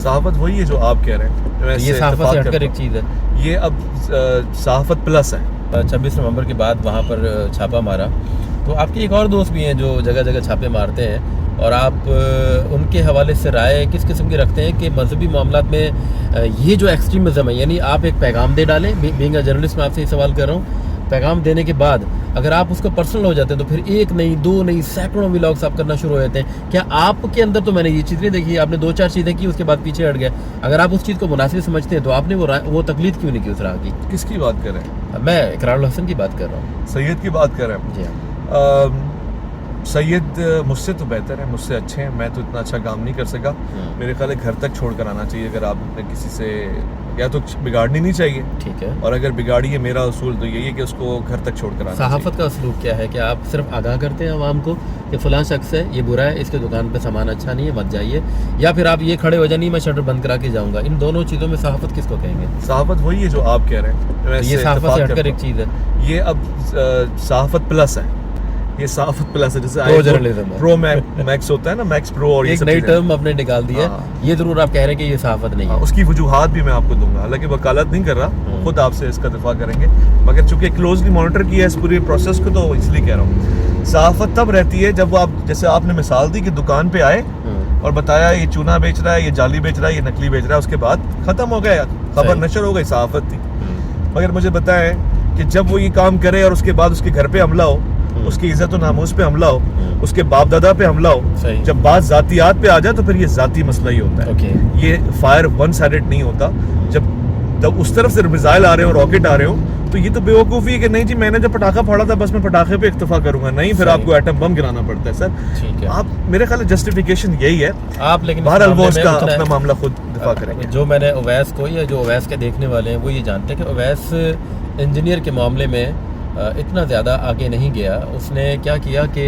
صحافت وہی ہے جو آپ کہہ رہے ہیں. یہ صحافت سے ہٹ کر ایک چیز ہے. یہ اب صحافت پلس ہے. 26 نومبر کے بعد وہاں پر چھاپا مارا تو آپ کے ایک اور دوست بھی ہیں جو جگہ جگہ چھاپے مارتے ہیں اور آپ ان کے حوالے سے رائے کس قسم کی رکھتے ہیں کہ مذہبی معاملات میں یہ جو ایکسٹریمزم ہے، یعنی آپ ایک پیغام دے ڈالیں. بینگ اے جرنلسٹ میں آپ سے یہ سوال کر رہا ہوں، پیغام دینے کے بعد اگر آپ اس کو پرسنل ہو جاتے ہیں تو پھر ایک نہیں، دو نہیں، سینکڑوں ولاگس آپ کرنا شروع ہو جاتے ہیں. کیا آپ کے اندر تو میں نے یہ چیز نہیں دیکھی، آپ نے 2-4 چیزیں کی اس کے بعد پیچھے ہٹ گئے. اگر آپ اس چیز کو مناسب سمجھتے ہیں تو آپ نے وہ تقلید کیوں نہیں کی اس راہ کی؟ کس کی بات کر رہے ہیں؟ میں اقرار الحسن کی بات کر رہا ہوں. سید کی بات کر رہے ہیں. جی ہاں. سید مجھ سے تو بہتر ہے، مجھ سے اچھے ہیں. میں تو اتنا اچھا کام نہیں کر سکا. میرے خیال ہے گھر تک چھوڑ کر آنا چاہیے. اگر آپ نے کسی سے یا تو بگاڑنی نہیں چاہیے، ٹھیک ہے، اور اگر بگاڑی ہے، میرا اصول تو یہی ہے کہ اس کو گھر تک چھوڑ کر آنا چاہیے. صحافت کا اسلوب کیا ہے کہ آپ صرف آگاہ کرتے ہیں عوام کو کہ فلاں شخص ہے، یہ برا ہے، اس کے دکان پہ سامان اچھا نہیں ہے، مت جائیے، یا پھر آپ یہ کھڑے ہو جائیں نہیں میں شٹر بند کرا کے جاؤں گا؟ ان دونوں چیزوں میں صحافت کس کو کہیں گے؟ صحافت وہی ہے جو آپ کہہ رہے ہیں. یہ صحافت سے ہٹ کر ایک چیز ہے. یہ اب صحافت پلس ہے. یہ صحافت پلس ہے، جیسے پرو جرنلزم ہے، پرو میکس ہوتا ہے نا، میکس پرو، اور ایک نئی ٹرم اپنے نکال دی ہے. یہ ضرور آپ کہہ رہے ہیں کہ یہ صحافت نہیں ہے. اس کی وجوہات بھی میں آپ کو دوں گا، حالانکہ وکالت نہیں کر رہا، خود آپ سے اس کا دفاع کریں گے، مگر چونکہ کلوزلی مانیٹر کیا ہے اس پورے پروسیس کو، تو اس لیے کہہ رہا ہوں. صحافت تب رہتی ہے جب آپ، جیسے آپ نے مثال دی کہ دکان پہ آئے اور بتایا یہ چونا بیچ رہا ہے، یہ جعلی بیچ رہا ہے، یہ نکلی بیچ رہا ہے، اس کے بعد ختم ہو گیا، خبر نشر ہو گئی، صحافت تھی. مگر مجھے بتائیں کہ جب وہ یہ کام کرے اور اس کے بعد اس کے گھر پہ حملہ ہو، اس کی عزت و ناموس پہ حملہ ہو، اس کے باپ دادا پہ حملہ ہو، جب بات ذاتیات پہ آ جائے تو پھر یہ ذاتی مسئلہ ہی ہوتا ہے. یہ فائر ون سائڈڈ نہیں ہوتا. جب اس طرف سے میزائل آ رہے ہوں، راکٹ آ رہے ہوں، تو یہ تو بے وقوفی ہے کہ نہیں جی میں نے جب پٹاخہ پھوڑا تھا بس میں پٹاخے پہ اکتفا کروں گا. نہیں، پھر آپ کو ایٹم بم گرانا پڑتا ہے. سر آپ، میرے خیال جسٹیفیکیشن یہی ہے. آپ لیکن بہرحال وہ اس کا اپنا معاملہ خود دفاع کریں گے. جو میں نے اویس کو، یا جو اویس کے دیکھنے والے ہیں وہ یہ جانتے ہیں کہ اویس انجینئر کے معاملے میں اتنا زیادہ آگے نہیں گیا. اس نے کیا کیا کہ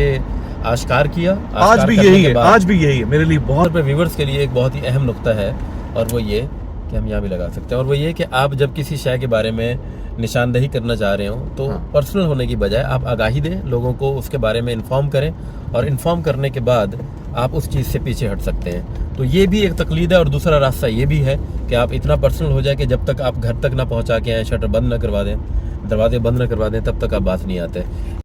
آشکار کیا. آج بھی یہی ہے میرے لیے بہت ویورز کے لیے ایک بہت ہی اہم نقطہ ہے، اور وہ یہ کہ ہم یہاں بھی لگا سکتے ہیں، اور وہ یہ کہ آپ جب کسی شے کے بارے میں نشاندہی کرنا چاہ رہے ہوں تو پرسنل ہونے کی بجائے آپ آگاہی دیں، لوگوں کو اس کے بارے میں انفارم کریں، اور انفارم کرنے کے بعد آپ اس چیز سے پیچھے ہٹ سکتے ہیں. تو یہ بھی ایک تقلید ہے. اور دوسرا راستہ یہ بھی ہے کہ آپ اتنا پرسنل ہو جائے کہ جب تک آپ گھر تک نہ پہنچا کے آئیں، شٹر بند نہ کروا دیں، دروازے بند نہ کروا دیں، تب تک آپ بات نہیں آتے.